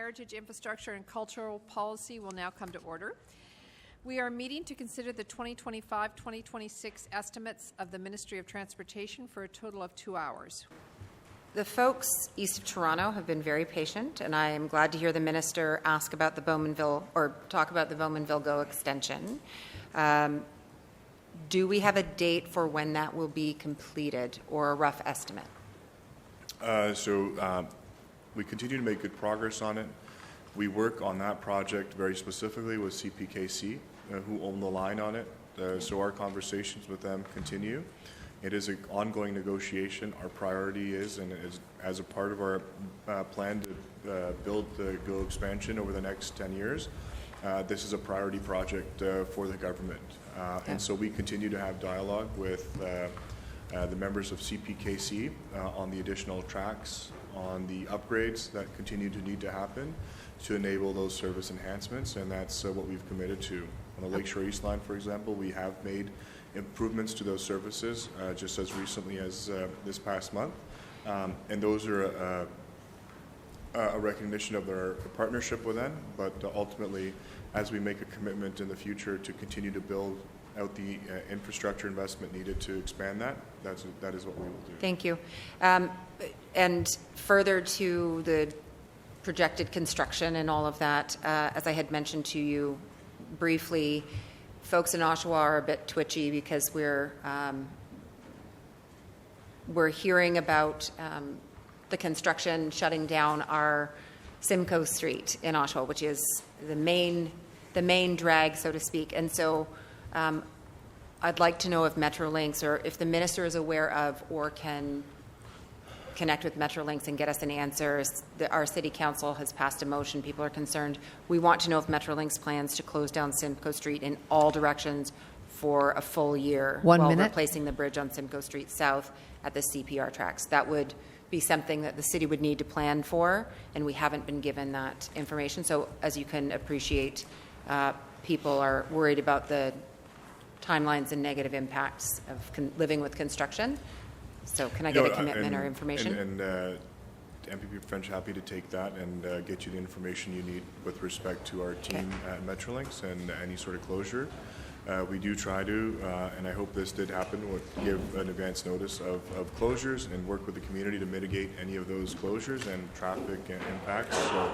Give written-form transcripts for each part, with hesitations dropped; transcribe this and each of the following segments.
Heritage, Infrastructure, and Cultural Policy will now come to order. We are meeting to consider the 2025-2026 estimates of the Ministry of Transportation for a total of 2 hours. The folks east of Toronto have been very patient, and I am glad to hear the minister ask about the Bowmanville, or talk about the Bowmanville GO extension. Do we have a date for when that will be completed, or a rough estimate? We continue to make good progress on it. We work on that project very specifically with CPKC, who own the line on it. So our conversations with them continue. It is an ongoing negotiation. Our priority is, and as a part of our plan to build the GO expansion over the next 10 years, this is a priority project for the government. And so we continue to have dialogue with the members of CPKC on the additional tracks, on the upgrades that continue to need to happen to enable those service enhancements, and that's what we've committed to. On the Lakeshore East Line, for example, we have made improvements to those services just as recently as this past month, and those are a recognition of our partnership with them, but ultimately, as we make a commitment in the future to continue to build out the infrastructure investment needed to expand that is what we will do. Thank you. And further to the projected construction and all of that, as I had mentioned to you briefly, folks in Oshawa are a bit twitchy because we're hearing about the construction shutting down our Simcoe Street in Oshawa, which is the main drag, so to speak. And so I'd like to know if Metrolinx, or if the minister is aware of or can connect with Metrolinx and get us an answer. Our city council has passed a motion. People are concerned. We want to know if Metrolinx plans to close down Simcoe Street in all directions for a full year while replacing the bridge on Simcoe Street South at the CPR tracks. That would be something that the city would need to plan for, and we haven't been given that information. So as you can appreciate, people are worried about the timelines and negative impacts of living with construction. So can I get a commitment or information? And MPP French, happy to take that and get you the information you need with respect to our team at Metrolinx and any sort of closure. We do try to, and I hope this did happen, would give an advance notice of closures and work with the community to mitigate any of those closures and traffic impacts. So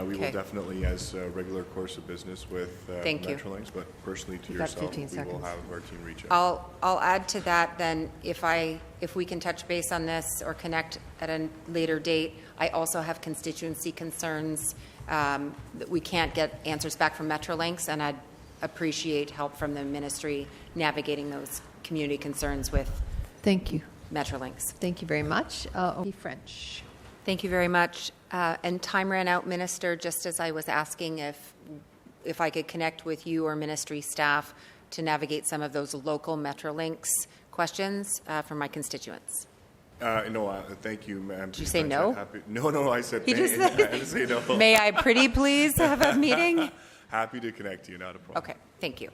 we will definitely, as a regular course of business with Metrolinx, but personally to yourself, we will have our team reach out. I'll add to that then, if we can touch base on this or connect at a later date. I also have constituency concerns that we can't get answers back from Metrolinx, and I'd appreciate help from the ministry navigating those community concerns with Metrolinx. Thank you very much. French. Thank you very much. And time ran out, Minister, just as I was asking if I could connect with you or ministry staff to navigate some of those local Metrolinx questions for my constituents. No, thank you, ma'am. Did you say no? No, I said thank you. I didn't say no. May I pretty please have a meeting? Happy to connect to you, not a problem. Okay, thank you.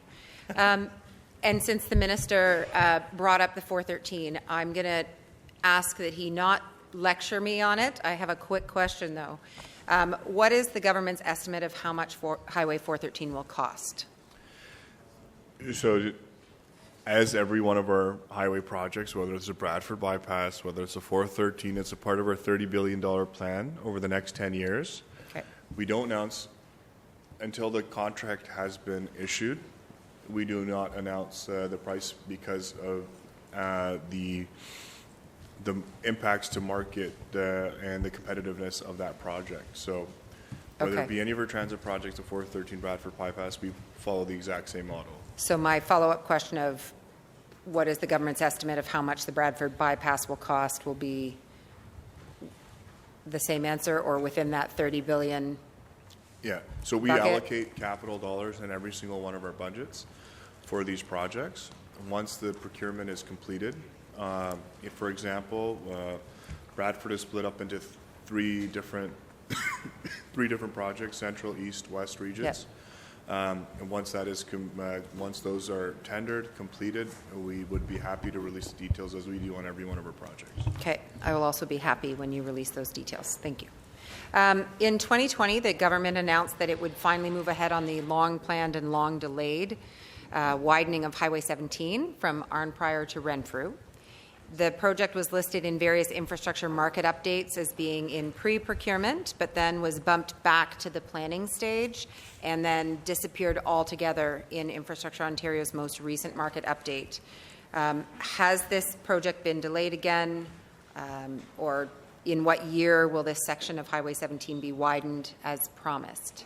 And since the minister brought up the 413, I'm going to ask that he not lecture me on it. I have a quick question, though. What is the government's estimate of how much Highway 413 will cost? So, as every one of our highway projects, whether it's a Bradford bypass, whether it's a 413, it's a part of our $30 billion plan over the next 10 years. Okay. We don't announce until the contract has been issued. We do not announce the price because of the impacts to market and the competitiveness of that project. So whether it be any of our transit projects, the 413 Bradford bypass, we follow the exact same model. So my follow-up question of what is the government's estimate of how much the Bradford bypass will cost will be the same answer, or within that $30 billion? Yeah, so we allocate capital dollars in every single one of our budgets for these projects. Once the procurement is completed, if, for example, Bradford is split up into three different projects: central, east, west regions. Yes. And once that is once those are tendered, completed, we would be happy to release the details as we do on every one of our projects. Okay, I will also be happy when you release those details. Thank you. In 2020, the government announced that it would finally move ahead on the long-planned and long-delayed widening of Highway 17 from Arnprior to Renfrew. The project was listed in various infrastructure market updates as being in pre-procurement, but then was bumped back to the planning stage and then disappeared altogether in Infrastructure Ontario's most recent market update. Has this project been delayed again, or in what year will this section of Highway 17 be widened as promised?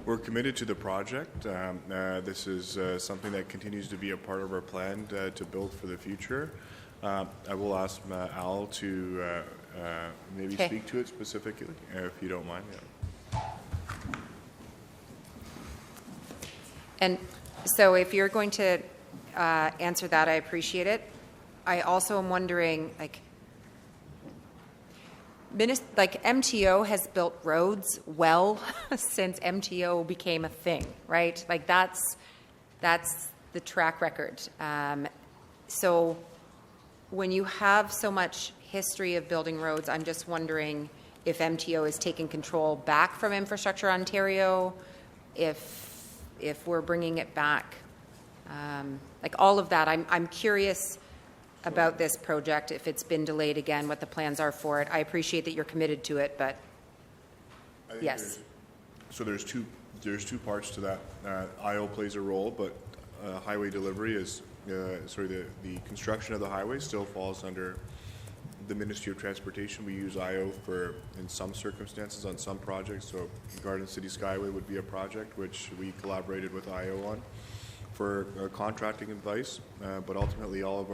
We're committed to the project. This is something that continues to be a part of our plan to build for the future. I will ask Al to maybe speak to it specifically, if you don't mind. Yeah. And so if you're going to answer that, I appreciate it. I also am wondering, MTO has built roads well since MTO became a thing, right? That's the track record. So when you have so much history of building roads, I'm just wondering if MTO is taking control back from Infrastructure Ontario, if we're bringing it back, all of that. I'm curious about this project, if it's been delayed again, what the plans are for it. I appreciate that you're committed to it, but yes. There's two parts to that. IO plays a role, but highway delivery is the construction of the highway still falls under the Ministry of Transportation. We use IO in some circumstances on some projects. So Garden City Skyway would be a project which we collaborated with IO on for contracting advice, but ultimately all of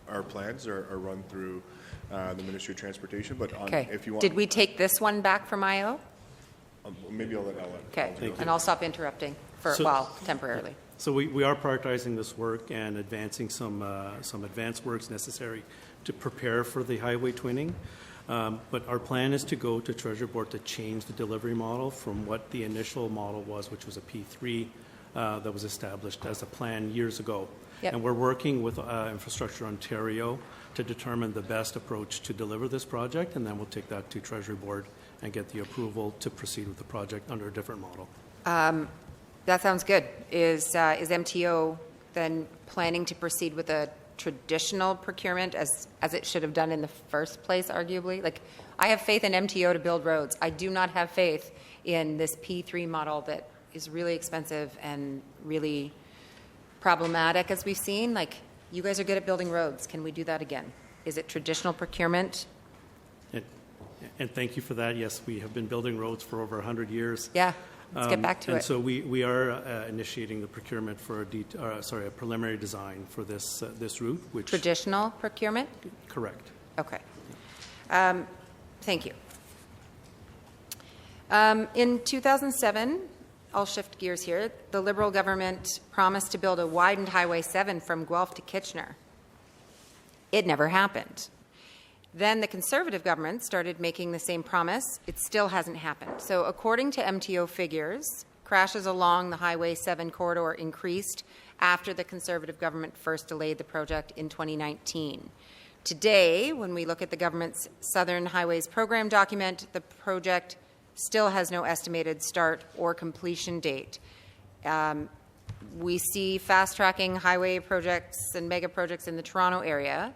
our plans are run through the Ministry of Transportation. But if you want, did we take this one back from IO? Maybe I'll let Ellen. Okay, and I'll stop interrupting temporarily. So we are prioritizing this work and advancing some advanced works necessary to prepare for the highway twinning. But our plan is to go to Treasury Board to change the delivery model from what the initial model was, which was a P3 that was established as a plan years ago. Yep. And we're working with Infrastructure Ontario to determine the best approach to deliver this project, and then we'll take that to Treasury Board and get the approval to proceed with the project under a different model. That sounds good. Is MTO then planning to proceed with a traditional procurement as it should have done in the first place, arguably? I have faith in MTO to build roads. I do not have faith in this P3 model that is really expensive and really problematic, as we've seen. You guys are good at building roads. Can we do that again? Is it traditional procurement? And thank you for that. Yes, we have been building roads for over 100 years. Yeah. Let's get back to it. And so we are initiating the procurement for a preliminary design for this route. Which traditional procurement? Correct. Okay. Thank you. In 2007, I'll shift gears here, the Liberal government promised to build a widened Highway 7 from Guelph to Kitchener. It never happened. Then the Conservative government started making the same promise. It still hasn't happened. So according to MTO figures, crashes along the Highway 7 corridor increased after the Conservative government first delayed the project in 2019. Today, when we look at the government's Southern Highways Program document, the project still has no estimated start or completion date. We see fast-tracking highway projects and mega projects in the Toronto area,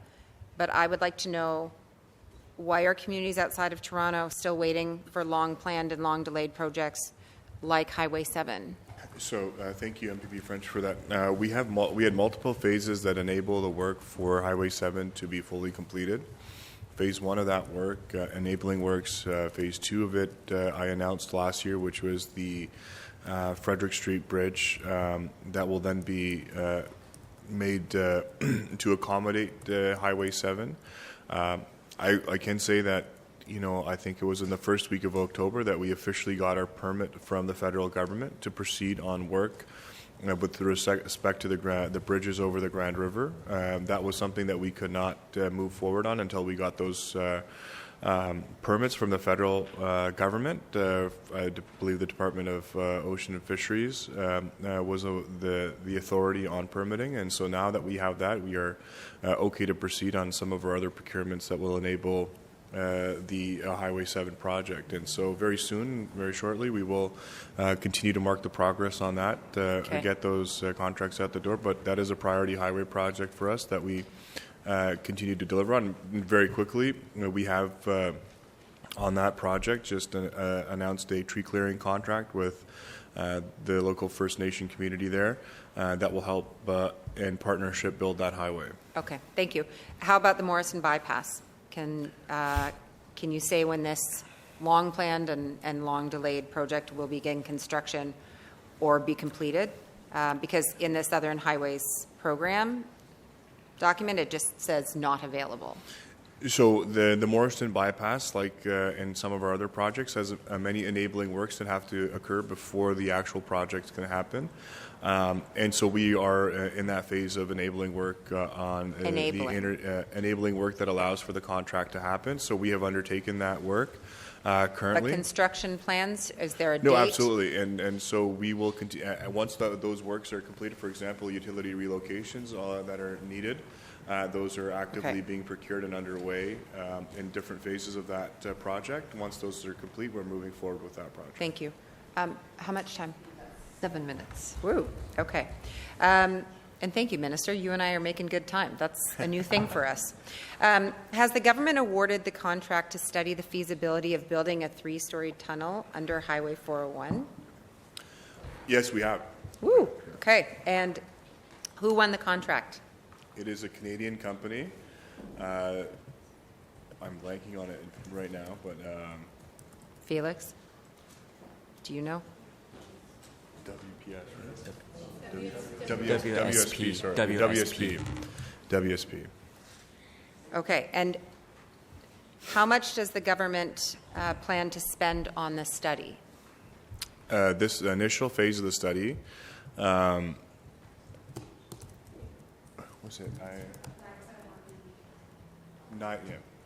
but I would like to know, why are communities outside of Toronto still waiting for long-planned and long-delayed projects like Highway 7? So thank you, MPP French, for that. We had multiple phases that enable the work for Highway 7 to be fully completed. Phase 1 of that work, enabling works, Phase 2 of it, I announced last year, which was the Frederick Street Bridge that will then be made to accommodate Highway 7. I can say that, I think it was in the first week of October that we officially got our permit from the federal government to proceed on work with respect to the bridges over the Grand River. That was something that we could not move forward on until we got those permits from the federal government. I believe the Department of Ocean and Fisheries was the authority on permitting, and so now that we have that, we are okay to proceed on some of our other procurements that will enable the Highway 7 project. And so very soon, very shortly, we will continue to mark the progress on that, get those contracts out the door. But that is a priority highway project for us that we continue to deliver on. And very quickly, we have on that project just announced a tree clearing contract with the local First Nation community there that will help in partnership build that highway. Okay, thank you. How about the Morrison bypass? Can you say when this long-planned and long-delayed project will begin construction or be completed? Because in the Southern Highways program document, it just says not available. So the Morrison bypass, like in some of our other projects, has many enabling works that have to occur before the actual project's going to happen. And so we are in that phase of enabling work on enabling work that allows for the contract to happen. So we have undertaken that work currently. But construction plans, is there a date? No, absolutely. And so we will continue, once those works are completed, for example, utility relocations that are needed, those are actively being procured and underway in different phases of that project. Once those are complete, we're moving forward with that project. Thank you. How much time? 7 minutes. Woo, okay. And thank you, Minister. You and I are making good time. That's a new thing for us. Has the government awarded the contract to study the feasibility of building a 3-story tunnel under Highway 401? Yes, we have. Woo, okay. And who won the contract? It is a Canadian company. I'm blanking on it right now, but Felix? Do you know? WPS, right? WSP, sorry. WSP. Okay, and how much does the government plan to spend on this study? This initial phase of the study, what's it?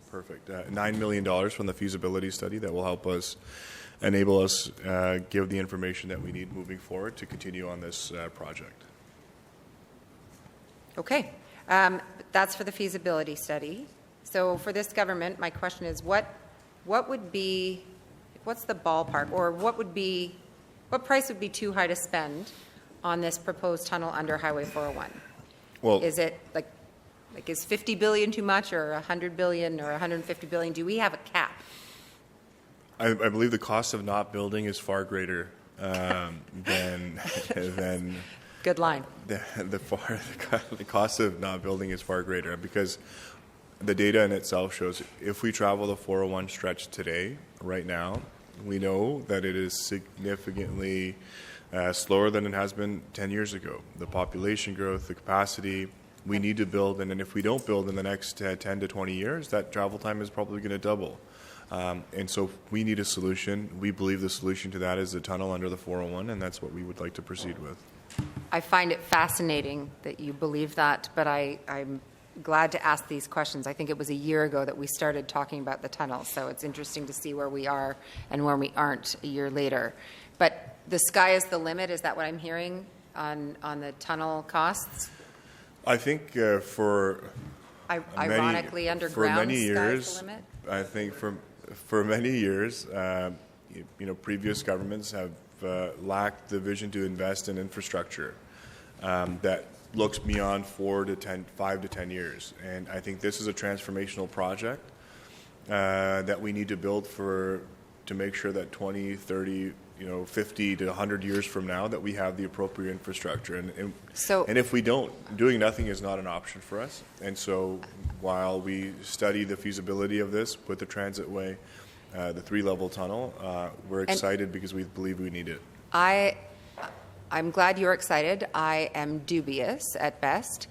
Perfect. $9 million from the feasibility study that will help us enable us give the information that we need moving forward to continue on this project. Okay, that's for the feasibility study. So for this government, my question is, what's the ballpark, or what price would be too high to spend on this proposed tunnel under Highway 401? Well, is it like is 50 billion too much, or 100 billion, or 150 billion? Do we have a cap? I believe the cost of not building is far greater than Good line. The cost of not building is far greater, because the data in itself shows if we travel the 401 stretch today, right now, we know that it is significantly slower than it has been 10 years ago. The population growth, the capacity, we need to build, and then if we don't build in the next 10 to 20 years, that travel time is probably going to double. And so we need a solution. We believe the solution to that is a tunnel under the 401, and that's what we would like to proceed with. I find it fascinating that you believe that, but I'm glad to ask these questions. I think it was a year ago that we started talking about the tunnel, so it's interesting to see where we are and where we aren't a year later. But the sky is the limit. Is that what I'm hearing on the tunnel costs? I think ironically, underground, for many years, sky's the limit? I think for many years, previous governments have lacked the vision to invest in infrastructure that looks beyond 5 to 10 years. And I think this is a transformational project that we need to build to make sure that 20, 30, 50 to 100 years from now that we have the appropriate infrastructure. And if we don't, doing nothing is not an option for us. And so while we study the feasibility of this with the transitway, the 3-level tunnel, we're excited because we believe we need it. I'm glad you're excited. I am dubious at best.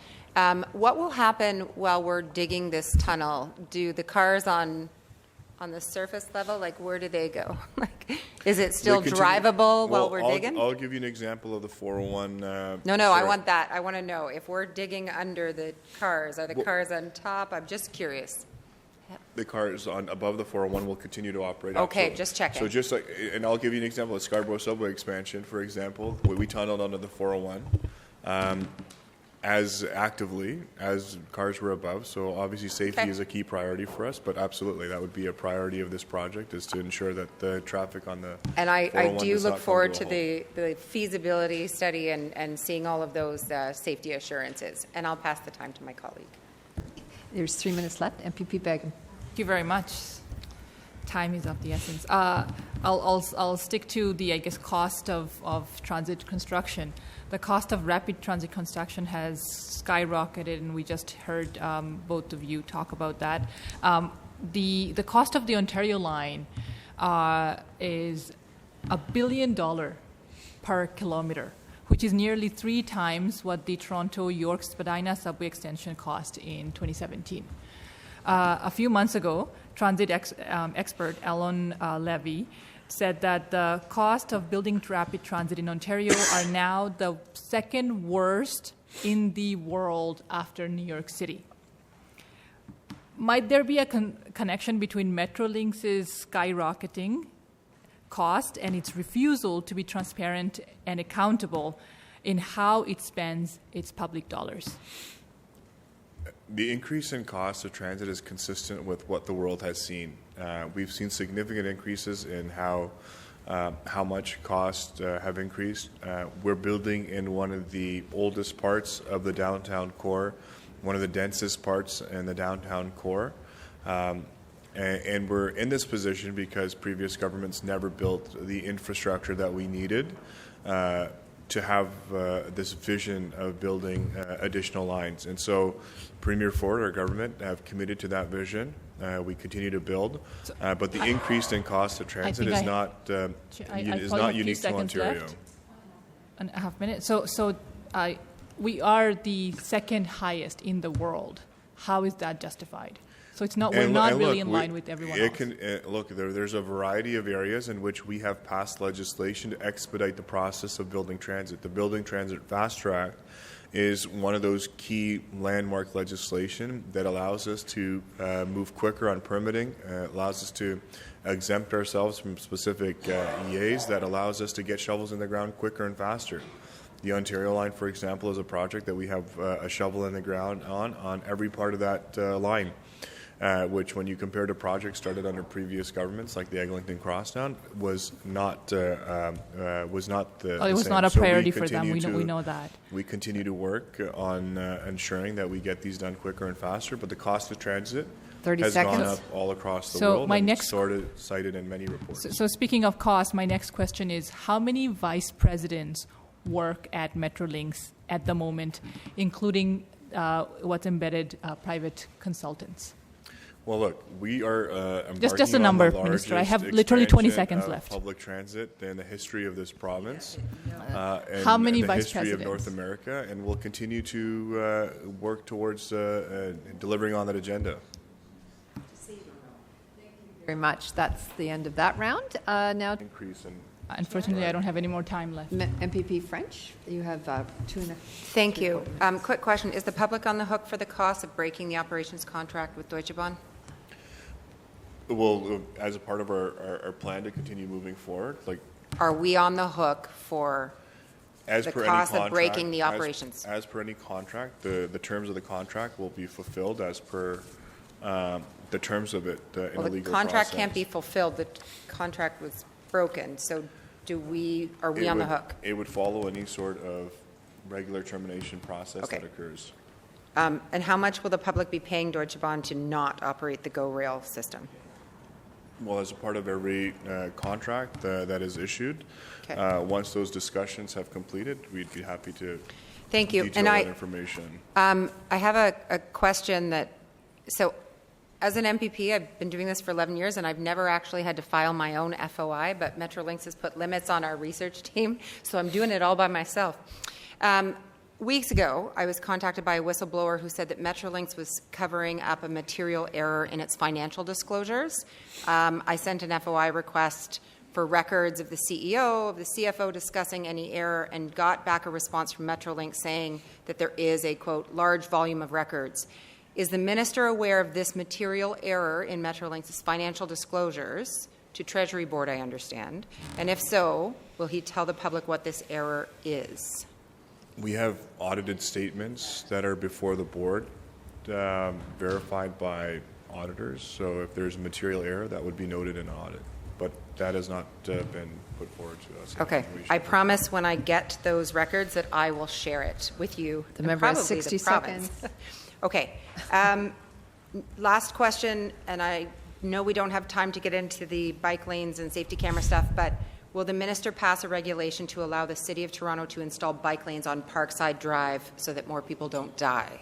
What will happen while we're digging this tunnel? Do the cars on the surface level, where do they go? Is it still drivable while we're digging? I'll give you an example of the 401. No, I want that. I want to know if we're digging under the cars. Are the cars on top? I'm just curious. The cars above the 401 will continue to operate. Okay, absolutely. just checking. So and I'll give you an example. The Scarborough subway expansion, for example, we tunneled under the 401. as actively as cars were above. So obviously safety Okay. is a key priority for us, but absolutely that would be a priority of this project, is to ensure that the traffic on the And I 401 do does look not come forward to to a halt. the feasibility study and seeing all of those safety assurances. And I'll pass the time to my colleague. There's 3 minutes left. MPP Begum. Thank you very much. Time is of the essence. I'll stick to the, I guess, cost of transit construction. The cost of rapid transit construction has skyrocketed, and we just heard both of you talk about that. The cost of the Ontario line is $1 billion per kilometer, which is nearly 3 times what the Toronto-York Spadina subway extension cost in 2017. A few months ago, transit expert Alan Levy said that the cost of building rapid transit in Ontario are now the second worst in the world after New York City. Might there be a connection between Metrolinx's skyrocketing cost and its refusal to be transparent and accountable in how it spends its public dollars? The increase in cost of transit is consistent with what the world has seen. We've seen significant increases in how much costs have increased. We're building in one of the oldest parts of the downtown core, one of the densest parts in the downtown core. And we're in this position because previous governments never built the infrastructure that we needed to have this vision of building additional lines. And so Premier Ford, our government, have committed to that vision. We continue to build. But the increase in cost of transit is not unique to Ontario. And a half minute. So we are the second highest in the world. How is that justified? So it's not, we're not really in line with everyone else. There's a variety of areas in which we have passed legislation to expedite the process of building transit. The Building Transit Fast Track is one of those key landmark legislation that allows us to move quicker on permitting, allows us to exempt ourselves from specific EAs, that allows us to get shovels in the ground quicker and faster. The Ontario line, for example, is a project that we have a shovel in the ground on every part of that line. Which, when you compare to projects started under previous governments, like the Eglinton Crosstown, was not the. It was not a priority for them. We know that. We continue to work on ensuring that we get these done quicker and faster. But the cost of transit 30 has seconds. gone up all across the So world. my and next- sort of cited in many reports. So speaking of cost, my next question is, how many vice presidents work at Metrolinx at the moment, including what's embedded private consultants? Well, look, we are Just a number, Minister. I have literally 20 seconds left. Public transit in the history of this province. And How many the vice history of North presidents? America, and we'll continue to work towards delivering on that agenda. Very much. That's the end of that round. Now, Increase in Unfortunately, I don't have any more time left. MPP French, you have 2.5. Thank you. Quick question. Is the public on the hook for the cost of breaking the operations contract with Deutsche Bahn? Well, as a part of our plan to continue moving forward, like Are we on the hook for as the per cost any of contract, breaking the operations? as per any contract, the terms of the contract will be fulfilled as per the terms of it in Well, a the legal contract process. can't be fulfilled. The contract was broken. So are we on the hook? It would follow any sort of regular termination process Okay. that occurs. And how much will the public be paying Deutsche Bahn to not operate the GO Rail system? Well, as a part of every contract that is issued, Okay. once those discussions have completed, we'd be happy to Thank you. detail And that information. I have a question that, so as an MPP, I've been doing this for 11 years, and I've never actually had to file my own FOI, but Metrolinx has put limits on our research team, so I'm doing it all by myself. Weeks ago, I was contacted by a whistleblower who said that Metrolinx was covering up a material error in its financial disclosures. I sent an FOI request for records of the CEO, of the CFO discussing any error, and got back a response from Metrolinx saying that there is a, quote, large volume of records. Is the minister aware of this material error in Metrolinx's financial disclosures to Treasury Board, I understand? And if so, will he tell the public what this error is? We have audited statements that are before the board, verified by auditors. So if there's material error, that would be noted in audit. But that has not been put forward to us. Okay. I promise when I get those records that I will share it with you. The and member has probably 60 the province. seconds. Okay. Last question, and I know we don't have time to get into the bike lanes and safety camera stuff, but will the minister pass a regulation to allow the City of Toronto to install bike lanes on Parkside Drive so that more people don't die?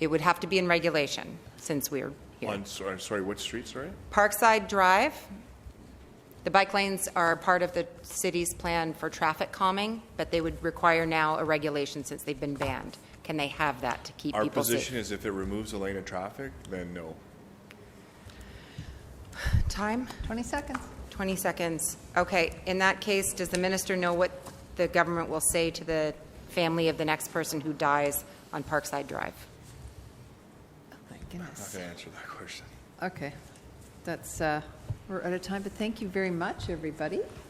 It would have to be in regulation since we're here. Sorry, which street, sorry? Parkside Drive. The bike lanes are part of the city's plan for traffic calming, but they would require now a regulation since they've been banned. Can they have that to keep Our people position safe? is if it removes a lane of traffic, then no. Time? 20 seconds. 20 seconds. Okay, in that case, does the minister know what the government will say to the family of the next person who dies on Parkside Drive? Oh, my I'm not goodness. going to answer that question. Okay. That's, we're out of time, but thank you very much, everybody.